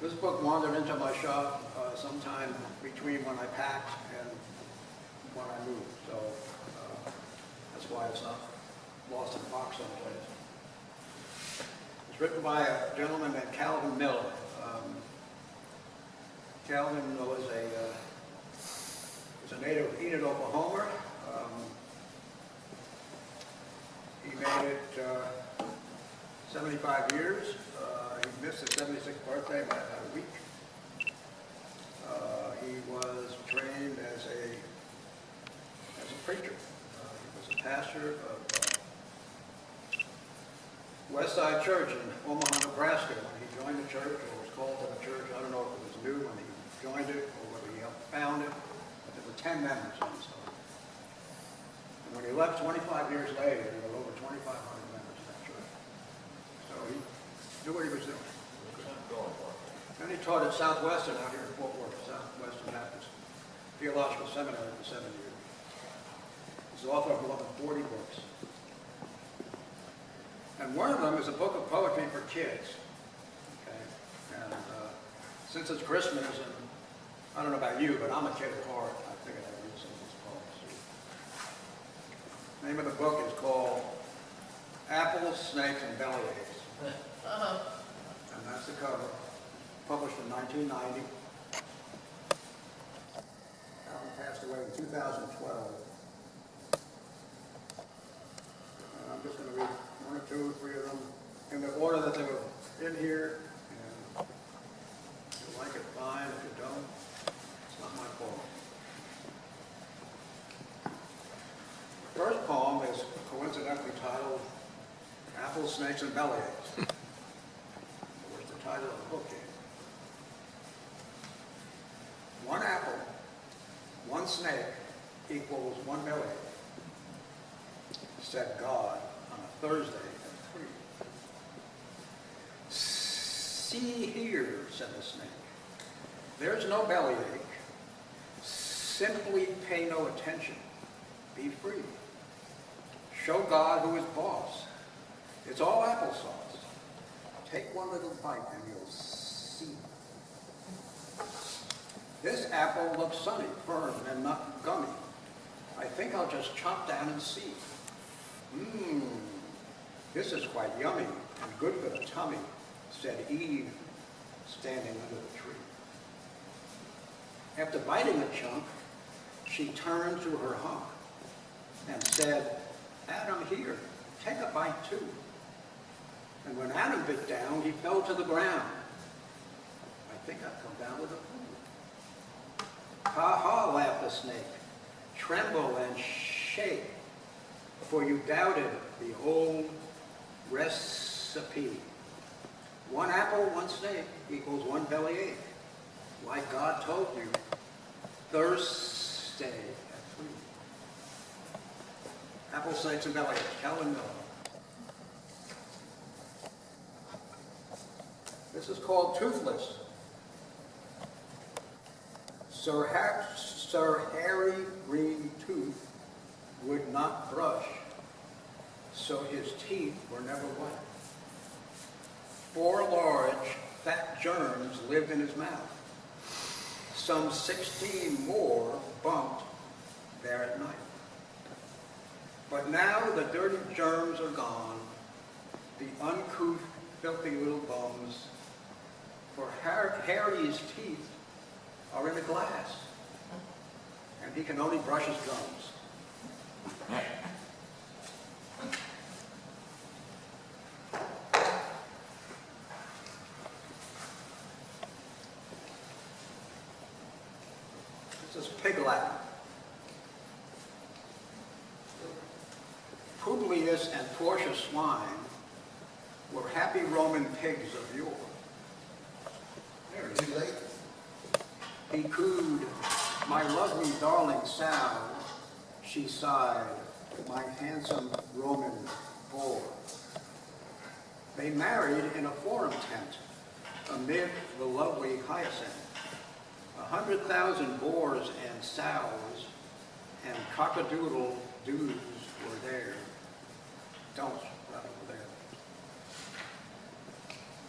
This book wandered into my shop sometime between when I packed and when I moved, so that's why it's not lost in a box someplace. It's written by a gentleman named Calvin Miller. Calvin was a native of Eaton, Oklahoma. He made it 75 years. He missed his 76th birthday by about a week. He was trained as a preacher. He was a pastor of Westside Church in Omaha, Nebraska. When he joined the church, or was called to the church, I don't know if it was new when he joined it or whether he helped found it, but there were 10 members on the side. And when he left 25 years later, there were over 2,500 members in that church. So he knew what he was doing. And he taught at Southwestern out here in Fort Worth, Southwestern Baptist Theological Seminary for 7 years. He's the author of more than 40 books. And one of them is a book of poetry for kids. Okay? And since it's Christmas, and I don't know about you, but I'm a kid at heart, I figured I'd read some of these poems. The name of the book is called Apples, Snakes, and Bellyaches. And that's the cover. Published in 1990. Alan passed away in 2012. I'm just going to read one or two or three of them in the order that they were in here. And if you like it, fine. If you don't, it's not my fault. The first poem is coincidentally titled Apples, Snakes, and Bellyaches, which the title of the book is. One apple, one snake equals one bellyache, said God on a Thursday at 3. See here, said the snake, there's no bellyache. Simply pay no attention. Be free. Show God who is boss. It's all applesauce. Take one little bite and you'll see. This apple looks sunny, firm, and not gummy. I think I'll just chop down and see. This is quite yummy and good for the tummy, said Eve, standing under the tree. After biting a chunk, she turned to her hunk and said, Adam, here, take a bite too. And when Adam bit down, he fell to the ground. I think I've come down with a fool. Ha ha, laughed the snake. Tremble and shake, for you doubted the old recipe. One apple, one snake equals one bellyache. Like God told you, Thursday at 3. Apple, snakes, and bellyaches, Calvin Miller. This is called Toothless. Sir Harry Green Tooth would not brush, so his teeth were never white. 4 large, fat germs lived in his mouth. Some 16 more bumped there at night. But now the dirty germs are gone, the uncouth, filthy little bums, for Harry's teeth are in a glass, and he can only brush his gums. This is Pig Latin. Publius and Portia swine were happy Roman pigs of yore. Too late. He cooed, my lovely darling sow, she sighed, my handsome Roman boar. They married in a forum tent amid the lovely hyacinth. 100,000 boars and sows and cockadoodle doos were there. Don'ts, rather, were there.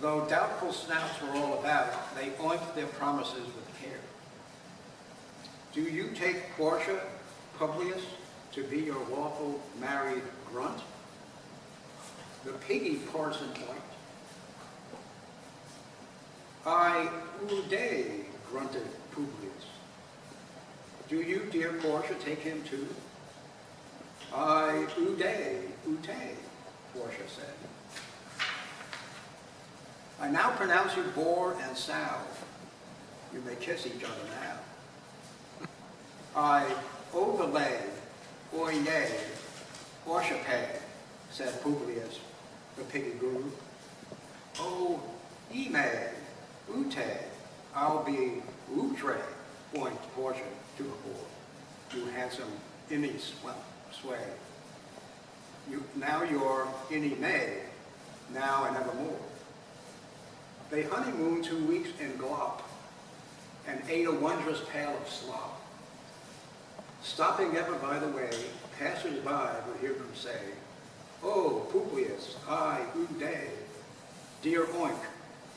Though doubtful snouts were all about, they oinked their promises with care. Do you take Portia, Publius, to be your lawful married grunt? The piggy parson oinked. I ude, grunted Publius. Do you, dear Portia, take him too? I ute, Portia said. I now pronounce you bore and sow. You may kiss each other now. I overlay, oye, orchape, said Publius, the piggy guru. Oh, ime, ute, I'll be utre, pointed Portia to the board. You handsome innie sway. Now you're innie may, now and evermore. They honeymooned 2 weeks in glop and ate a wondrous pail of slop. Stopping ever by the way, passers-by would hear them say, Oh, Publius, I ude, dear oink,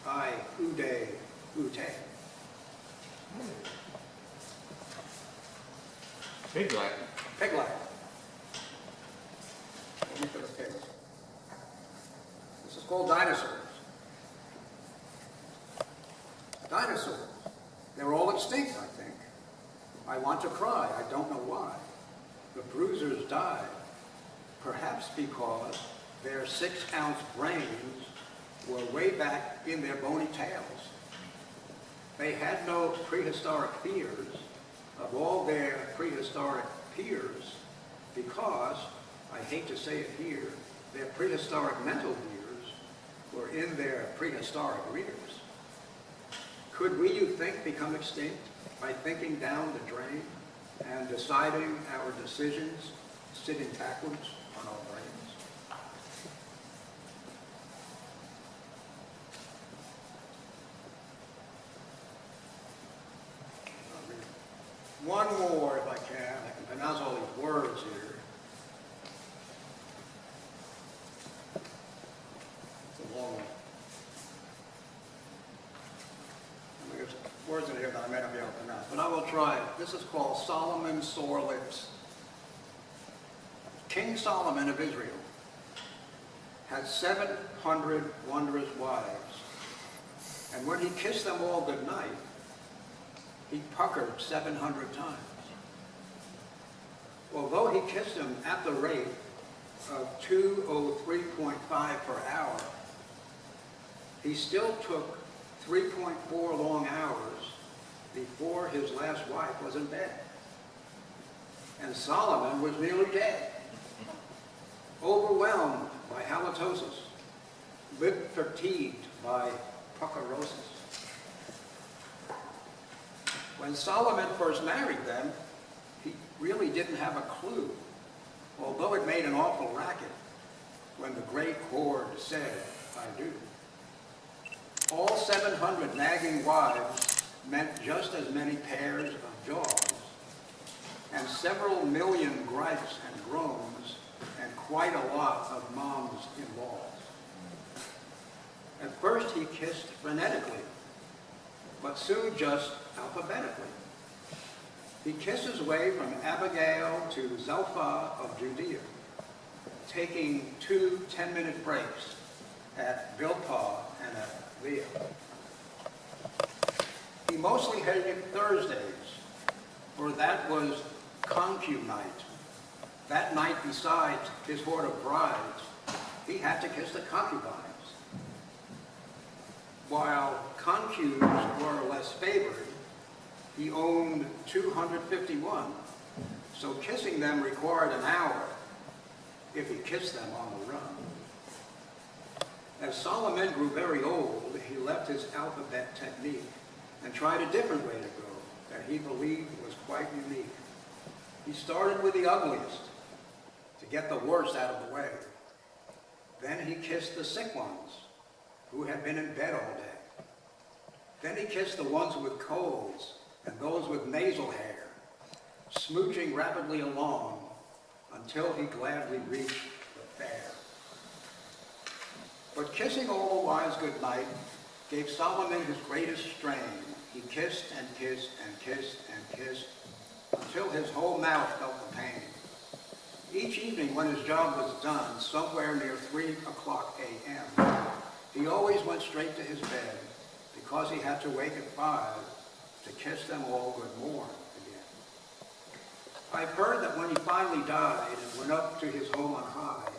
I ude, ute. Pig Latin. Pig Latin. Let me put a pig. This is called dinosaurs. Dinosaurs. They're all extinct, I think. I want to cry, I don't know why. The bruisers died, perhaps because their 6-ounce brains were way back in their bony tails. They had no prehistoric fears of all their prehistoric peers because, I hate to say it here, their prehistoric mental years were in their prehistoric rears. Could we, you think, become extinct by thinking down the drain and deciding our decisions sitting backwards on our brains? One more, if I can. I can pronounce all these words here. It's a long one. There's words in here that I may not be able to pronounce, but I will try it. This is called Solomon's Sore Lips. King Solomon of Israel had 700 wondrous wives, and when he kissed them all goodnight, he puckered 700 times. Although he kissed them at the rate of 203.5 per hour, he still took 3.4 long hours before his last wife was in bed. And Solomon was nearly dead, overwhelmed by halitosis, lip fatigued by puckerosis. When Solomon first married them, he really didn't have a clue, although it made an awful racket when the great horde said, I do. All 700 nagging wives meant just as many pairs of jaws, and several million gripes and groans, and quite a lot of moms-in-laws. At first he kissed frenetically, but soon just alphabetically. He kissed his way from Abigail to Zelphah of Judea, taking 2 10-minute breaks at Bilpah and at Leah. He mostly hated Thursdays, for that was concube night. That night, besides his horde of brides, he had to kiss the concubines. While concubes were less favored, he owned 251, so kissing them required an hour if he kissed them on the run. As Solomon grew very old, he left his alphabet technique and tried a different way to go that he believed was quite unique. He started with the ugliest to get the worst out of the way. Then he kissed the sick ones who had been in bed all day. Then he kissed the ones with colds and those with nasal hair, smooching rapidly along until he gladly reached the fair. But kissing all the wives goodnight gave Solomon his greatest strain. He kissed and kissed and kissed and kissed until his whole mouth felt the pain. Each evening when his job was done, somewhere near 3 o'clock a.m., he always went straight to his bed because he had to wake at 5 to kiss them all good morn again. I've heard that when he finally died and went up to his home on high,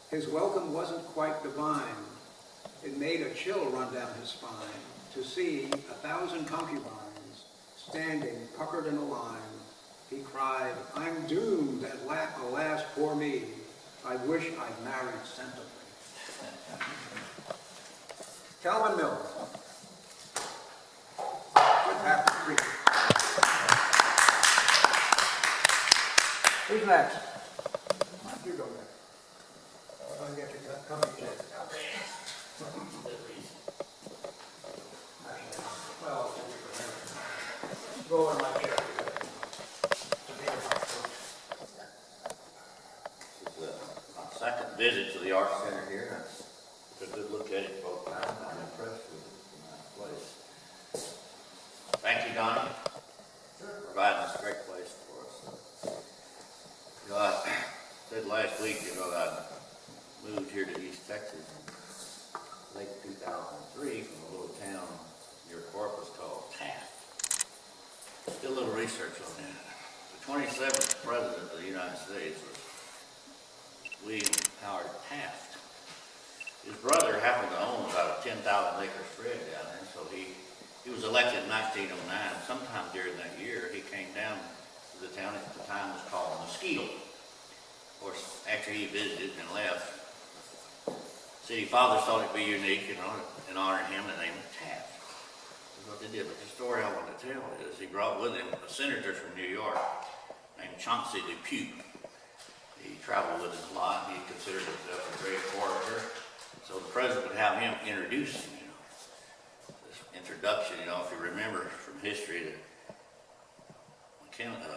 his welcome wasn't quite divine. It made a chill run down his spine to see 1,000 concubines standing puckered in a line. He cried, "I'm doomed, alas, poor me. I wish I'd married sensibly." Calvin Miller. Good happy preacher. Who's next? You go next. I'll get you that coming check. Well, go in my chair. This is my second visit to the Art Center here. I took a good look at it both times. I'm impressed with it. It's a nice place. Thank you, Donnie, for providing this great place for us. You know, I said last week, I moved here to East Texas in late 2003 from a little town near Corpus called Taft. Did a little research on that. The 27th president of the United States was William Howard Taft. His brother happened to own about a 10,000 acre spread down there, so he was elected in 1909. Sometime during that year, he came down to the town at the time was called Mosquito. Of course, after he visited and left, city fathers thought it'd be unique, and honor him and name it Taft. That's what they did. But the story I want to tell is he brought with him a senator from New York named Chauncey Depew. He traveled with him a lot. He considered himself a great orator. So the president would have him introduce him, this introduction, if you remember from history, that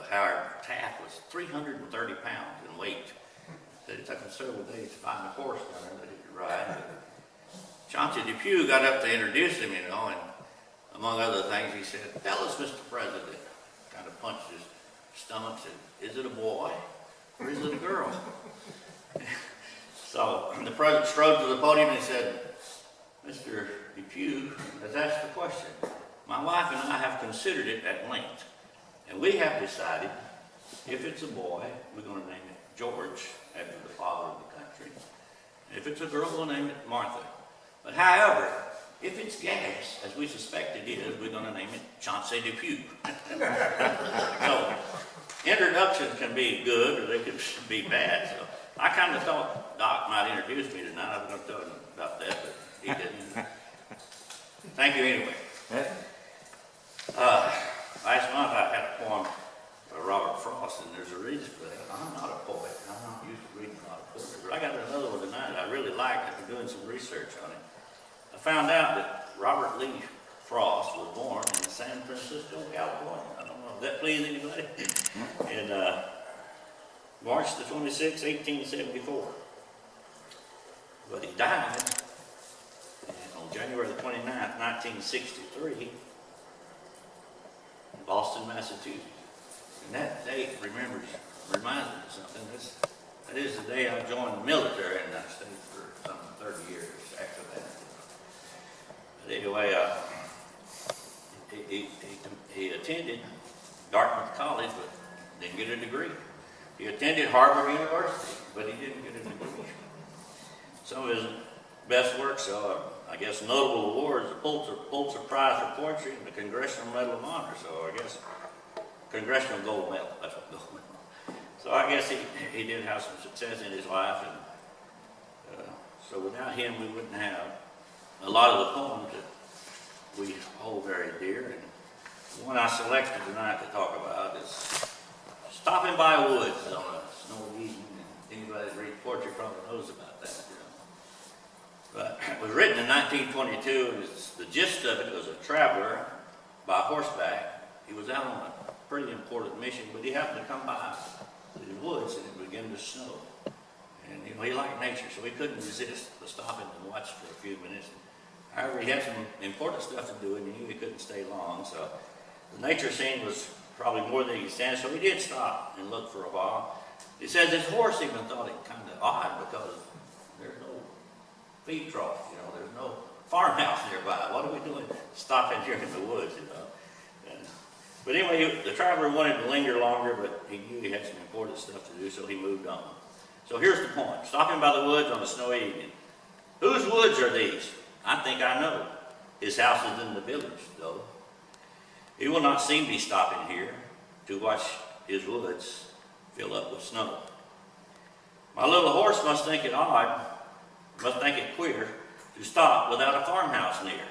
Howard Taft was 330 pounds in weight. That it took him several days to find a horse down there that he could ride. Chauncey Depew got up to introduce him, and among other things, he said, "Tell us, Mr. President," kind of punched his stomach, said, "Is it a boy or is it a girl?" So the president strode to the podium and he said, "Mr. Depew has asked the question. My wife and I have considered it at length, and we have decided if it's a boy, we're going to name it George, after the father of the country. If it's a girl, we'll name it Martha. But however, if it's gas, as we suspect it is, we're going to name it Chauncey Depew." So introductions can be good or they can be bad. So I kind of thought Doc might introduce me tonight. I was going to tell him about that, but he didn't. Thank you anyway. Last month I had a poem by Robert Frost, and there's a reason for that. I'm not a poet. I'm not used to reading a lot of poetry, but I got another one tonight I really liked after doing some research on it. I found out that Robert Lee Frost was born in San Francisco, California. I don't know if that pleased anybody. In March the 26th, 1874. But he died on January the 29th, 1963, in Boston, Massachusetts. And that date reminds me of something. That is the day I joined the military in the United States for some 30 years after that. But anyway, he attended Dartmouth College, but didn't get a degree. He attended Harvard University, but he didn't get a degree. Some of his best works, I guess, notable awards: the Pulitzer Prize for Poetry and the Congressional Medal of Honor. So I guess Congressional Gold Medal. That's what gold medal. So I guess he did have some success in his life, and so without him, we wouldn't have a lot of the poems that we hold very dear. And the one I selected tonight to talk about is "Stopping by Woods" on a snowy evening. Anybody that reads poetry probably knows about that. But it was written in 1922, and the gist of it was a traveler by horseback. He was out on a pretty important mission, but he happened to come by the woods, and it began to snow. And he liked nature, so he couldn't resist but stopping and watch for a few minutes. However, he had some important stuff to do, and he knew he couldn't stay long, so the nature scene was probably more than he could stand, so he did stop and look for a while. He says his horse even thought it kind of odd because there's no feed trough, there's no farmhouse nearby. What are we doing stopping here in the woods, But anyway, the traveler wanted to linger longer, but he knew he had some important stuff to do, so he moved on. So here's the point. Stopping by the woods on a snowy evening. Whose woods are these? I think I know. His house is in the village, though. He will not seem to be stopping here to watch his woods fill up with snow. My little horse must think it odd, must think it queer, to stop without a farmhouse near.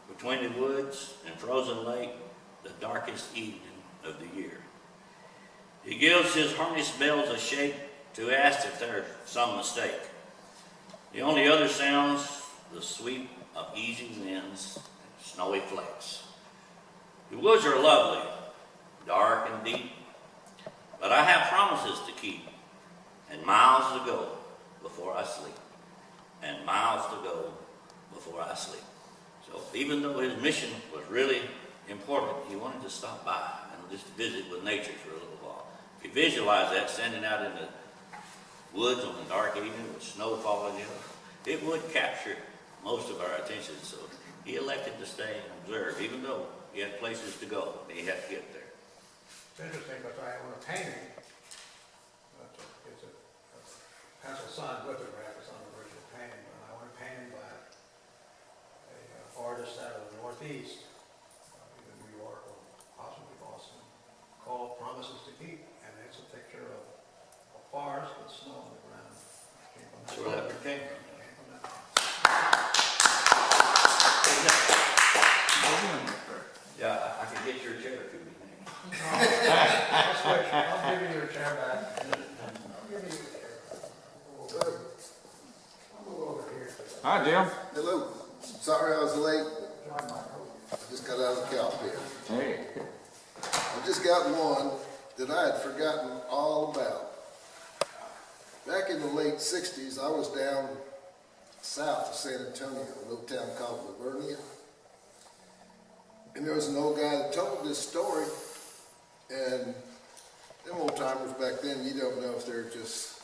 Between the woods and frozen lake, the darkest evening of the year. He gives his harness bells a shake to ask if there's some mistake. The only other sounds, the sweep of easy winds and snowy flakes. The woods are lovely, dark and deep, but I have promises to keep, and miles to go before I sleep, and miles to go before I sleep. So even though his mission was really important, he wanted to stop by and just visit with nature for a little while. If you visualize that, standing out in the woods on a dark evening with snow falling in, it would capture most of our attention. So he elected to stay and observe, even though he had places to go, and he had to get there. It's interesting because I own a painting. It's a pencil signed lithograph. It's on the original painting, but I own a painting by an artist out of the Northeast, either New York or possibly Boston, called Promises to Keep. And it's a picture of a forest with snow on the ground. That's where that came from. Yeah, I can get your chair if you need. I'll switch. I'll give you your chair back. I'll give you your chair back. I'll move over here. Hi, Jim. Hello. Sorry I was late. I just got out of the cow pit. Hey. I just got one that I had forgotten all about. Back in the late 60s, I was down south of San Antonio, a little town called Lavernia. And there was an old guy that told this story. And them old timers back then, you don't know if they're just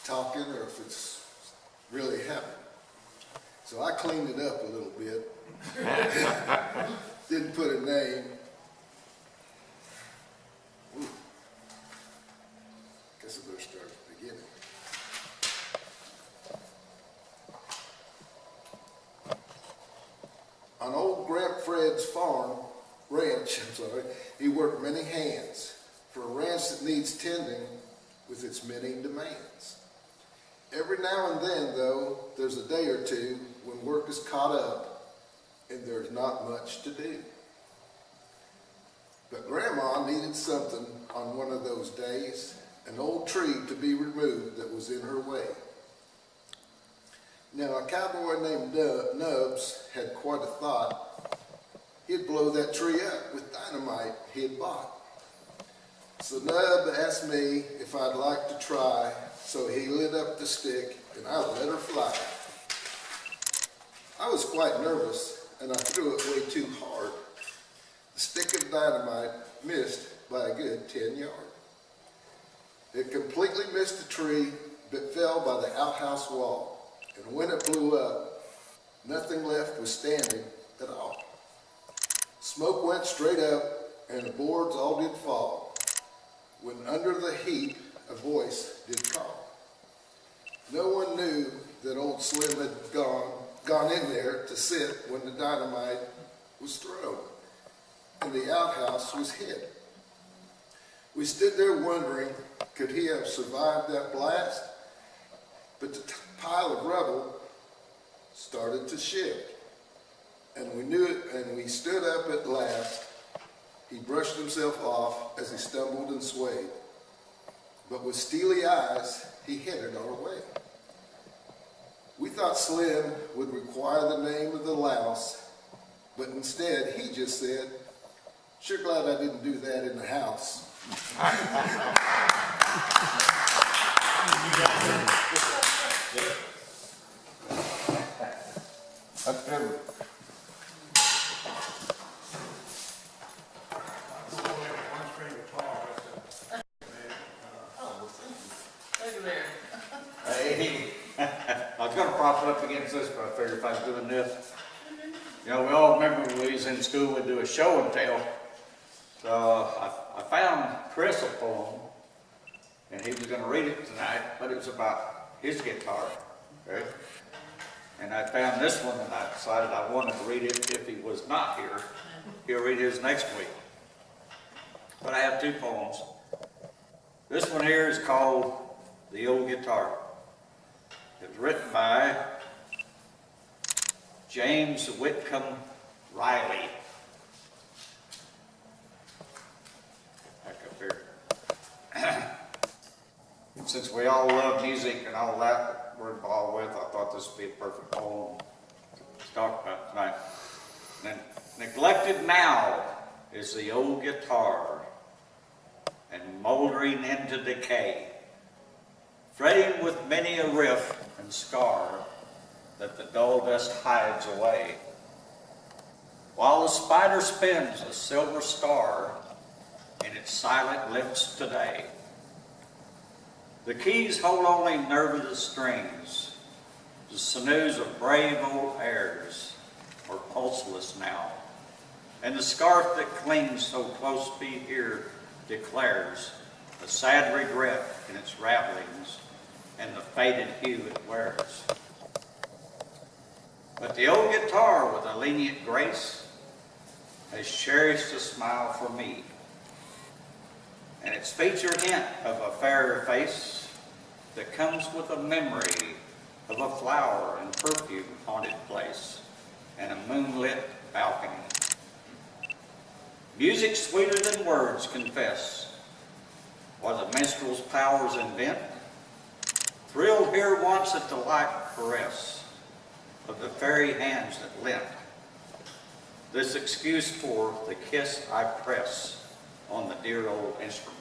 talking or if it's really happening. So I cleaned it up a little bit. Didn't put a name. Ooh. Guess I better start at the beginning. On old Grant Fred's ranch, he worked many hands for a ranch that needs tending with its many demands. Every now and then, though, there's a day or two when work is caught up and there's not much to do. But Grandma needed something on one of those days, an old tree to be removed that was in her way. Now, a cowboy named Nubs had quite a thought. He'd blow that tree up with dynamite he had bought. So Nub asked me if I'd like to try, so he lit up the stick and I let her fly. I was quite nervous and I threw it way too hard. The stick of dynamite missed by a good 10 yards. It completely missed the tree but fell by the outhouse wall. And when it blew up, nothing left was standing at all. Smoke went straight up, and the boards all did fall. When under the heat, a voice did call. No one knew that old Slim had gone in there to sit when the dynamite was thrown, and the outhouse was hit. We stood there wondering, could he have survived that blast? But the pile of rubble started to shift. And we knew it, and we stood up at last. He brushed himself off as he stumbled and swayed. But with steely eyes, he headed our way. We thought Slim would require the name of the louse, but instead he just said, "Sure glad I didn't do that in the house." That's good. Hey, I was gonna prop it up against this, but I figured if I was doing this, you know, we all remember when we was in school, we'd do a show and tell. So I found Chris a poem, and he was gonna read it tonight, but it was about his guitar, okay? And I found this one, and I decided I wanted to read it if he was not here. He'll read his next week. But I have two poems. This one here is called The Old Guitar. It was written by James Whitcomb Riley. Back up here. Since we all love music and all that we're involved with, I thought this would be a perfect poem to talk about tonight. Neglected now is the old guitar, and moldering into decay, fretting with many a riff and scar that the dull dust hides away, while the spider spins a silver star in its silent lips today. The keys hold only nervous strings, the sinews of brave old airs are pulseless now, and the scarf that clings so close be here declares a sad regret in its ravelings and the faded hue it wears. But the old guitar with a lenient grace has cherished a smile for me, and its featured hint of a fairer face that comes with a memory of a flower and perfume haunted place and a moonlit balcony. Music sweeter than words confess, while the minstrel's powers invent, thrilled here once at the light caress of the fairy hands that lent. This excuse for the kiss I press on the dear old instrument.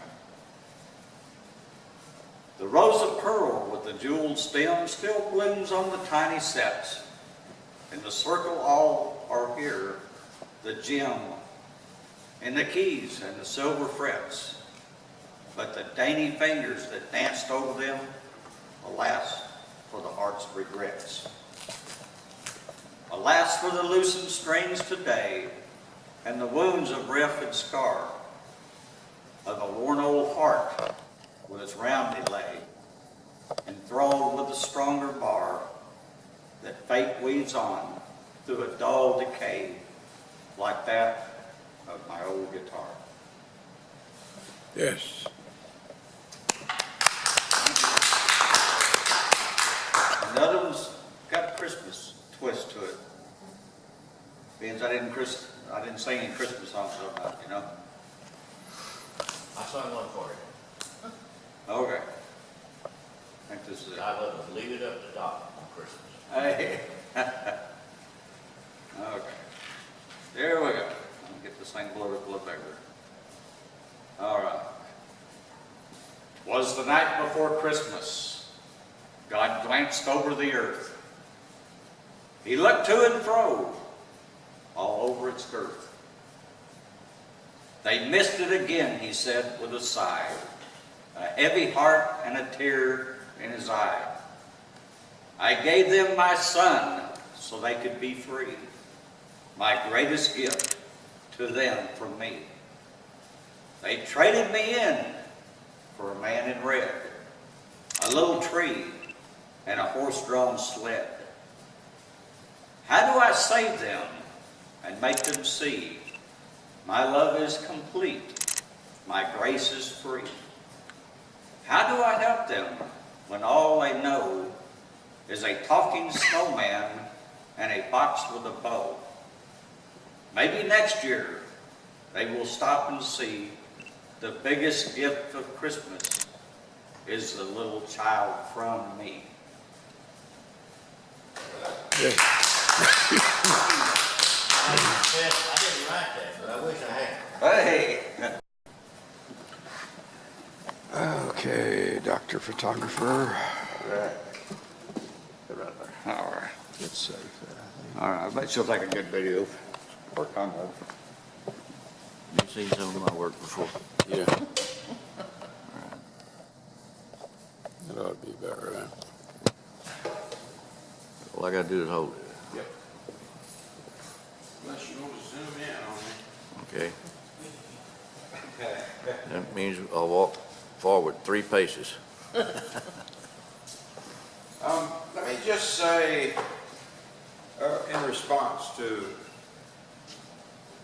The rose of pearl with the jeweled stem still blooms on the tiny sets. In the circle all are here, the gem and the keys and the silver frets, but the dainty fingers that danced over them, alas, for the heart's regrets. Alas for the loosened strings today, and the wounds of riff and scar, of a worn old heart with its round delay, enthralled with a stronger bar that fate weaves on through a dull decay like that of my old guitar. Yes. Another one's got a Christmas twist to it. Being I didn't sing any Christmas songs so much, you know. I sung one for you. Okay. I think this is it. I love to leave it up to Doc on Christmas. Hey. Okay. There we go. Let me get this thing blown up a little bigger. All right. Was the night before Christmas. God glanced over the earth. He looked to and fro, all over its girth. They missed it again, he said with a sigh, a heavy heart and a tear in his eye. I gave them my son so they could be free, my greatest gift to them from me. They traded me in for a man in red, a little tree, and a horse-drawn sled. How do I save them and make them see my love is complete, my grace is free? How do I help them when all they know is a talking snowman and a box with a bow? Maybe next year they will stop and see the biggest gift of Christmas is the little child from me. Yes. I didn't write that, but I wish I had. Hey! Okay, Dr. photographer. Right. All right. It's safe. All right, I bet she'll take a good video. Work on that. You've seen some of my work before. Yeah. That ought to be better, right? All I gotta do is hold it. Yep. Unless you want to zoom in on me. Okay. That means I'll walk forward 3 paces. Let me just say, in response to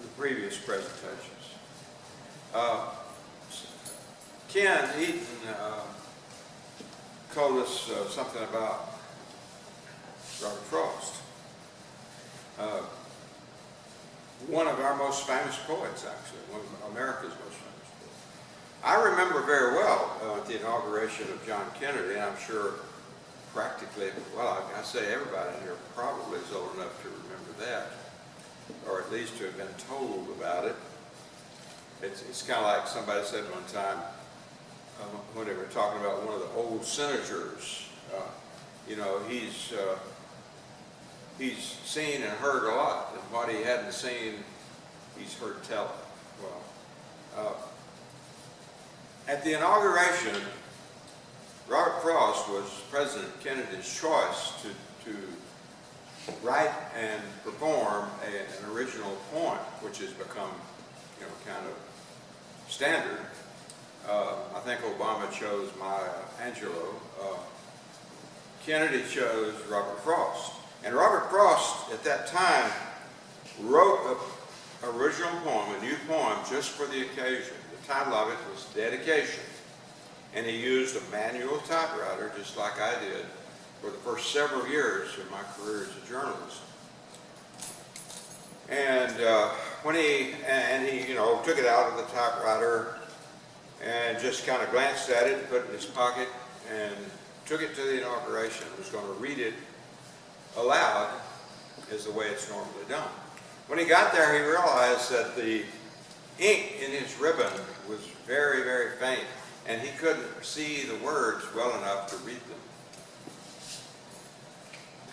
the previous presentations, Ken Eaton told us something about Robert Frost, one of our most famous poets, actually, one of America's most famous poets. I remember very well at the inauguration of John Kennedy, and I'm sure practically, well, I say everybody here probably is old enough to remember that, or at least to have been told about it. It's kind of like somebody said one time, when they were talking about one of the old senators, you know, he's seen and heard a lot, and what he hadn't seen, he's heard tell it. Well, at the inauguration, Robert Frost was President Kennedy's choice to write and perform an original poem, which has become, you know, kind of standard. I think Obama chose Maya Angelou. Kennedy chose Robert Frost. And Robert Frost, at that time, wrote an original poem, a new poem, just for the occasion. The title of it was Dedication. And he used a manual typewriter, just like I did, for the first several years of my career as a journalist. And when he you know, took it out of the typewriter and just kind of glanced at it, put it in his pocket, and took it to the inauguration, was going to read it aloud, is the way it's normally done. When he got there, he realized that the ink in his ribbon was very, very faint, and he couldn't see the words well enough to read them.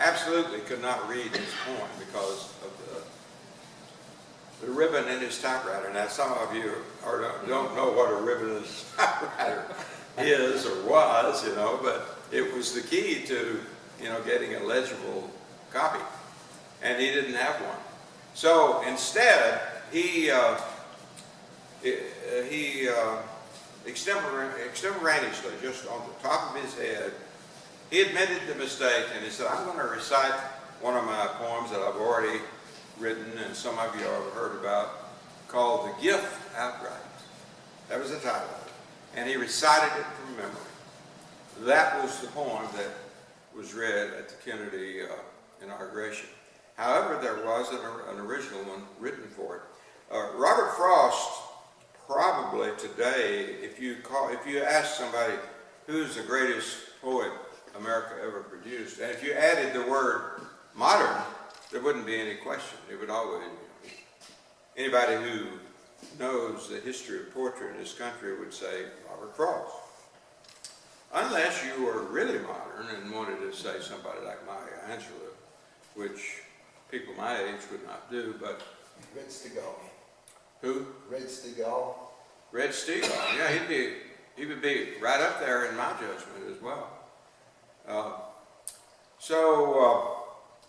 Absolutely could not read his poem because of the ribbon in his typewriter. Now, some of you don't know what a ribbon in his typewriter is or was, you know, but it was the key to, you know, getting a legible copy, and he didn't have one. So instead, he extemporaneously, just on the top of his head, he admitted the mistake, and he said, I'm going to recite one of my poems that I've already written, and some of you have heard about, called The Gift Outright. That was the title of it. And he recited it from memory. That was the poem that was read at the Kennedy inauguration. However, there was an original one written for it. Robert Frost, probably today, if you ask somebody who's the greatest poet America ever produced, and if you added the word modern, there wouldn't be any question. It would always, anybody who knows the history of poetry in this country would say Robert Frost. Unless you were really modern and wanted to say somebody like Maya Angelou, which people my age would not do, but... Red Stegall. Who? Red Stegall. Red Stegall, yeah, he would be right up there in my judgment as well.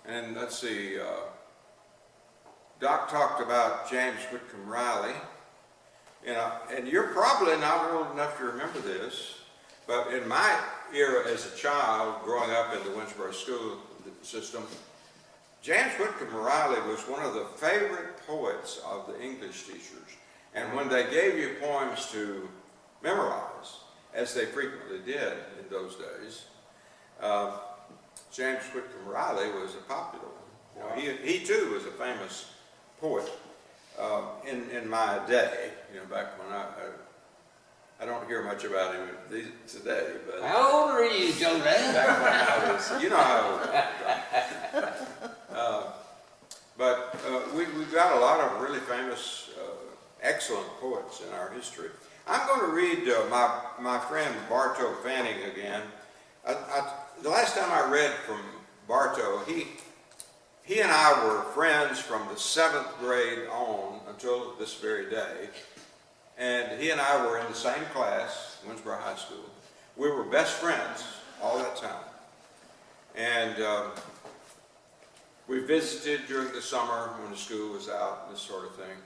And let's see, Doc talked about James Whitcomb Riley, and you're probably not old enough to remember this, but in my era as a child, growing up in the Winnsboro school system, James Whitcomb Riley was one of the favorite poets of the English teachers. And when they gave you poems to memorize, as they frequently did in those days, James Whitcomb Riley was a popular one. You know, he too was a famous poet in my day. You know, back when I don't hear much about him today. But How old are you, Joe? back when I was, you know how old I was. We've got a lot of really famous, excellent poets in our history. I'm going to read my friend Bartow Fanning again. The last time I read from Bartow, he and I were friends from the 7th grade on until this very day. And he and I were in the same class, Winnsboro High School. We were best friends all that time. And we visited during the summer when the school was out and this sort of thing.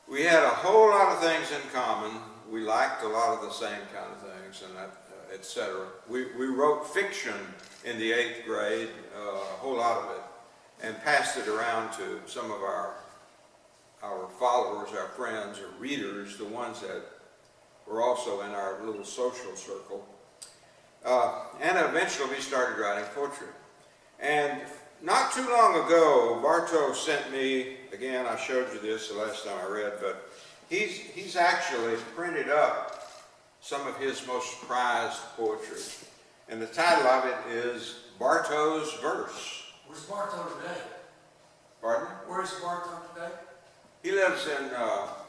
We had a whole lot of things in common. We liked a lot of the same kind of things, and that, etc. We wrote fiction in the 8th grade, a whole lot of it, and passed it around to some of our followers, our friends, or readers, the ones that were also in our little social circle. And eventually we started writing poetry. And not too long ago, Bartow sent me, again, I showed you this the last time I read, but he's actually printed up some of his most prized poetry. And the title of it is Bartow's Verse. Where's Bartow today? Pardon? Where's Bartow today? He lives in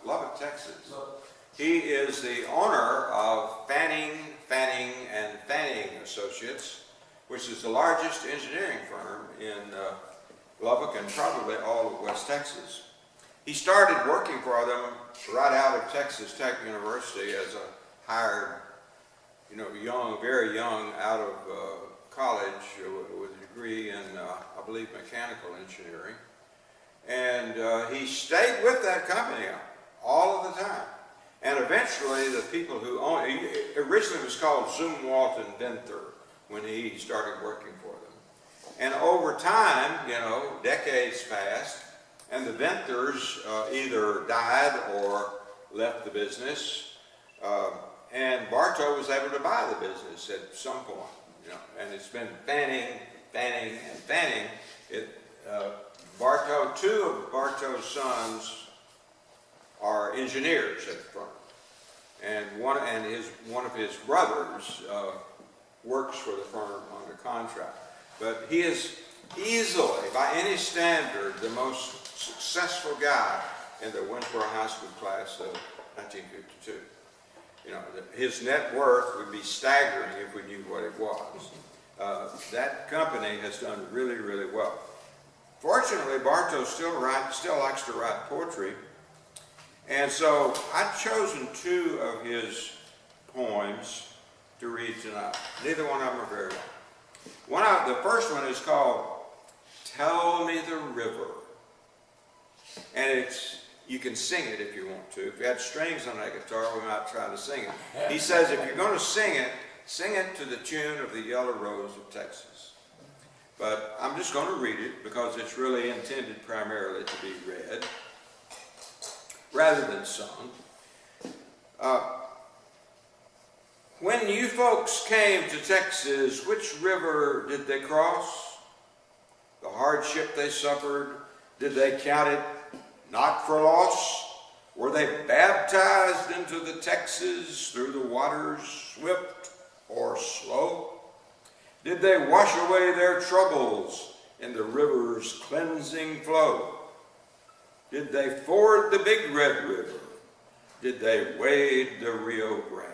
Lubbock, Texas. Look, He is the owner of Fanning and Fanning Associates, which is the largest engineering firm in Lubbock and probably all of West Texas. He started working for them right out of Texas Tech University as a hired, young, very young, out of college with a degree in, I believe, mechanical engineering. And he stayed with that company all of the time. And eventually the people who owned it, originally it was called Zumwalt and Ventnor when he started working for them. And over time, decades passed, and the Ventnors either died or left the business, and Bartow was able to buy the business at some point, and it's been Fanning, and Fanning. Bartow, 2 of Bartow's sons are engineers at the firm, and one of his brothers works for the firm under contract. But he is easily, by any standard, the most successful guy in the Winnsboro High School class of 1952. His net worth would be staggering if we knew what it was. That company has done really, really well. Fortunately, Bartow still likes to write poetry. And so I've chosen 2 of his poems to read tonight. Neither one of them are very long. The first one is called Tell Me the River. And you can sing it if you want to. If you had strings on that guitar, we might try to sing it. He says if you're going to sing it to the tune of the Yellow Rose of Texas. But I'm just going to read it because it's really intended primarily to be read rather than sung. When you folks came to Texas, which river did they cross? The hardship they suffered, did they count it not for loss? Were they baptized into the Texas through the waters swift or slow? Did they wash away their troubles in the river's cleansing flow? Did they ford the Big Red River? Did they wade the Rio Grande?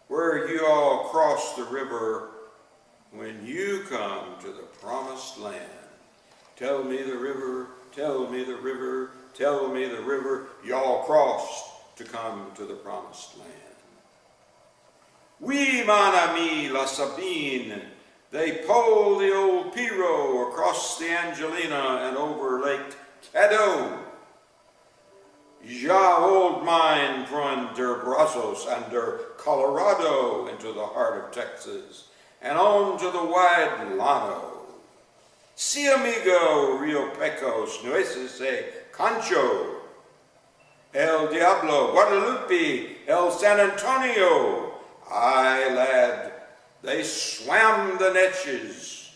Where you all cross the river when you come to the promised land? Tell me the river, tell me the river, tell me the river y'all crossed to come to the promised land. Oui, mon ami, la Sabine, they pole the old Piro across the Angelina and over Lake Caddo. Ja old mine from der Brazos and der Colorado into the heart of Texas and on to the wide Llano. Si amigo, Rio Pecos, Nueces e Concho, El Diablo, Guadalupe, El San Antonio. Aye, lad, they swam the Neches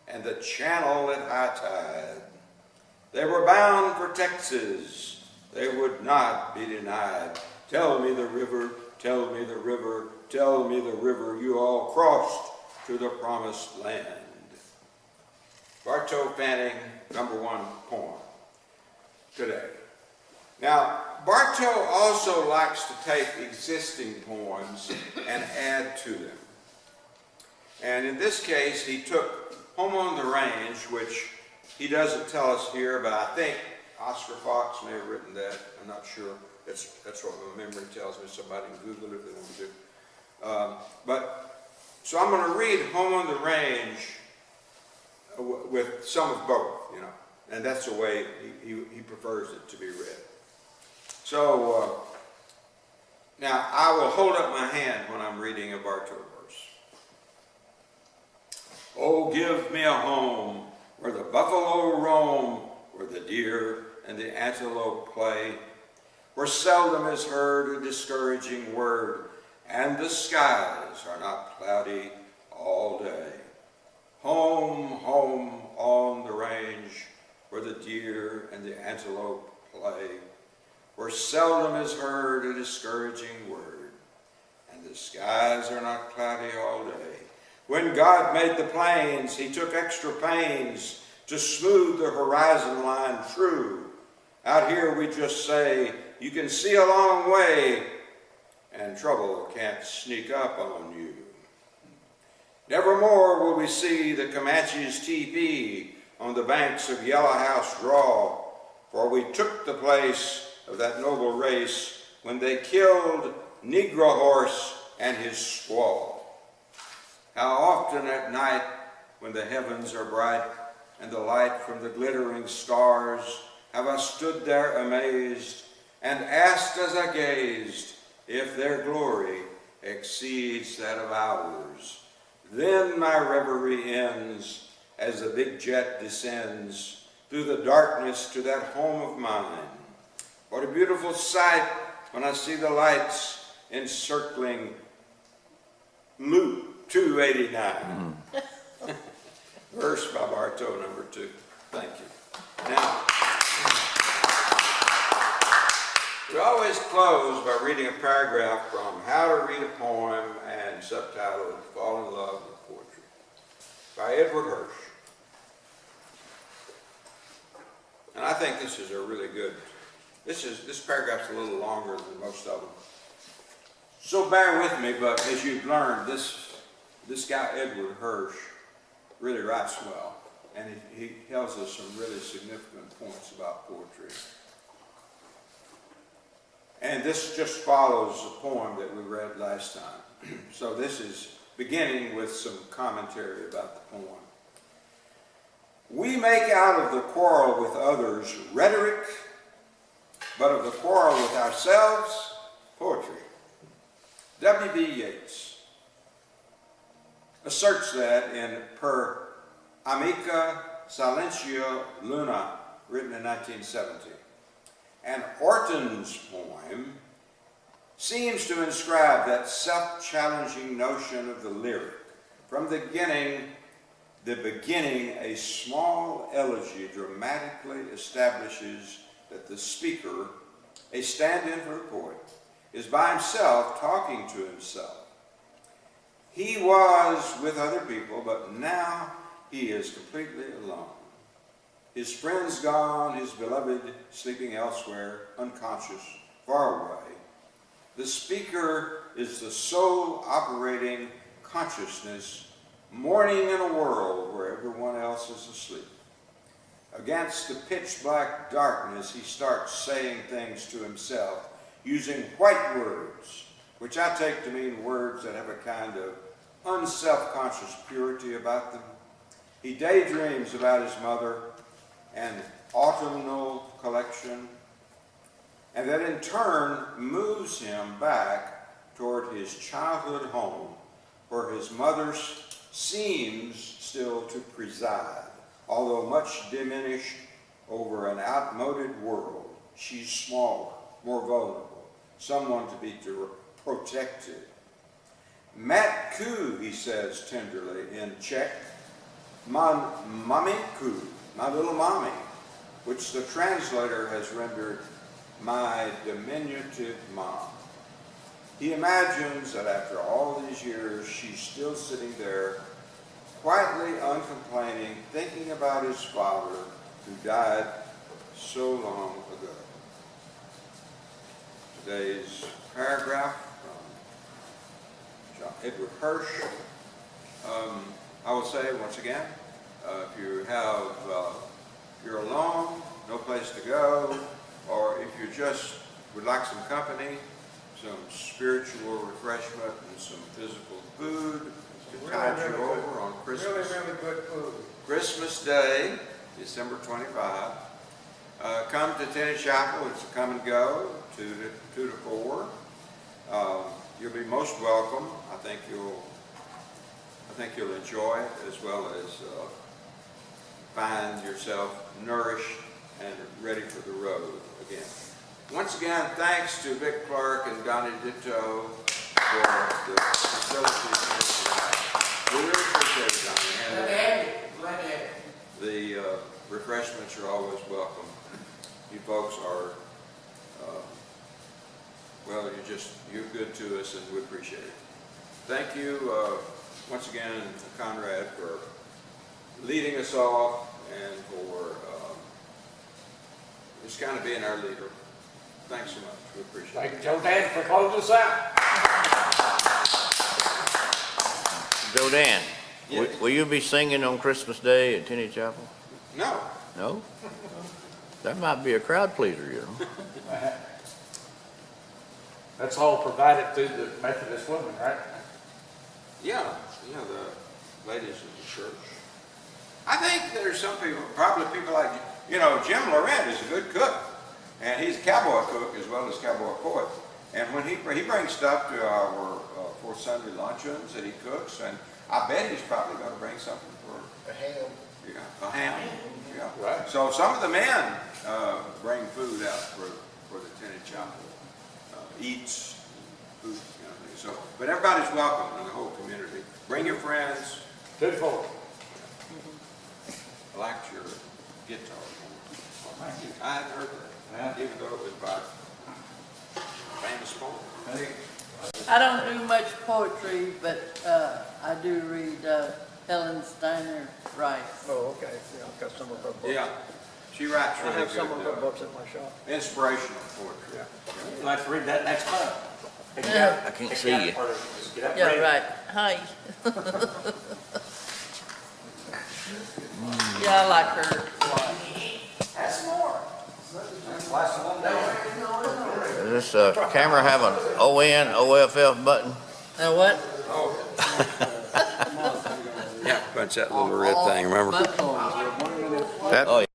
and the channel at high tide. They were bound for Texas. They would not be denied. Tell me the river, tell me the river, tell me the river you all crossed to the promised land. Bartow Fanning, #1 poem today. Now, Bartow also likes to take existing poems and add to them. And in this case, he took Home on the Range, which he doesn't tell us here, but I think Oscar Fox may have written that. I'm not sure. That's what my memory tells me. Somebody can Google it if they want to. So I'm going to read Home on the Range with some of both, and that's the way he prefers it to be read. So now I will hold up my hand when I'm reading a Bartow verse. Oh, give me a home where the buffalo roam, where the deer and the antelope play, where seldom is heard a discouraging word, and the skies are not cloudy all day. Home, home on the range, where the deer and the antelope play, where seldom is heard a discouraging word, and the skies are not cloudy all day. When God made the plains, he took extra pains to smooth the horizon line true. Out here we just say, you can see a long way, and trouble can't sneak up on you. Nevermore will we see the Comanches teepee on the banks of Yellow House Draw, for we took the place of that noble race when they killed Negro Horse and his squaw. How often at night, when the heavens are bright and the light from the glittering stars, have I stood there amazed and asked as I gazed if their glory exceeds that of ours. Then my reverie ends as the big jet descends through the darkness to that home of mine. What a beautiful sight when I see the lights encircling Luke 289. Verse by Bartow, number 2. Thank you. Now, we always close by reading a paragraph from How to Read a Poem and subtitled Fall in Love with Poetry by Edward Hirsch. And I think this is a really good, this paragraph's a little longer than most of them. So bear with me, but as you've learned, this guy Edward Hirsch really writes well. And he tells us some really significant points about poetry. And this just follows the poem that we read last time. So this is beginning with some commentary about the poem. We make out of the quarrel with others rhetoric, but of the quarrel with ourselves, poetry. W.B. Yeats asserts that in Per Amica Silentio Luna, written in 1970. And Orton's poem seems to inscribe that self-challenging notion of the lyric. From the beginning, a small elegy dramatically establishes that the speaker, a stand-in for the poet, is by himself talking to himself. He was with other people, but now he is completely alone. His friends gone, his beloved sleeping elsewhere, unconscious, far away. The speaker is the sole operating consciousness, mourning in a world where everyone else is asleep. Against the pitch-black darkness, he starts saying things to himself, using white words, which I take to mean words that have a kind of unself-conscious purity about them. He daydreams about his mother and autumnal collection, and that in turn moves him back toward his childhood home, where his mother seems still to preside. Although much diminished over an outmoded world, she's smaller, more vulnerable, someone to be protected. Matku, he says tenderly in Czech, mamiku, my little mommy, which the translator has rendered my diminutive mom. He imagines that after all these years, she's still sitting there, quietly uncomplaining, thinking about his father who died so long ago. today's paragraph from John Edward Hirsch. I will say once again, if you're alone, no place to go, or if you just would like some company, some spiritual refreshment, and some physical food to tide you over on Christmas. Really good food. Christmas Day, December 25. Come to Tenney Chapel. It's a come and go, 2 to 4. You'll be most welcome. I think you'll enjoy it, as well as find yourself nourished and ready for the road again. Once again, thanks to Vic Clark and Donnie Ditto for the facilities tonight. We really appreciate it, Donnie. Glad to have you. Glad to have you. The refreshments are always welcome. You folks are, well, you're good to us, and we appreciate it. Thank you once again, Conrad, for leading us off and for just kind of being our leader. Thanks so much. We appreciate it. Thank you, Joe Dan, for closing us out. Joe Dan, Yes. will you be singing on Christmas Day at Tenney Chapel? No. No? That might be a crowd pleaser, you know. That's all provided through the Methodist women, right? Yeah, the ladies of the church. I think there's some people, probably people like, Jim Laurent is a good cook. And he's a cowboy cook as well as cowboy poet. And when he brings stuff to our fourth Sunday luncheons that he cooks, and I bet he's probably going to bring something for A ham. a ham. Yeah. Right. So some of the men bring food out for the Tenney Chapel eats, food, thing. So, but everybody's welcome in the whole community. Bring your friends. 2 to 4. I liked your guitar. I hadn't heard that, even though it was by famous poet. I don't do much poetry, but I do read Helen Steiner Rice. Oh, okay. Yeah, I've got some of her books. Yeah, she writes I really have some of her good, books at my shop. inspirational poetry. You'd like to read that next month? Yeah. I can't see you. Just get up and Yeah, read it. right. Hi. Yeah, I like her. Does this camera have an ON, OFF button? Now what? Yeah, punch that little red thing, remember? My phone. Oh, yeah.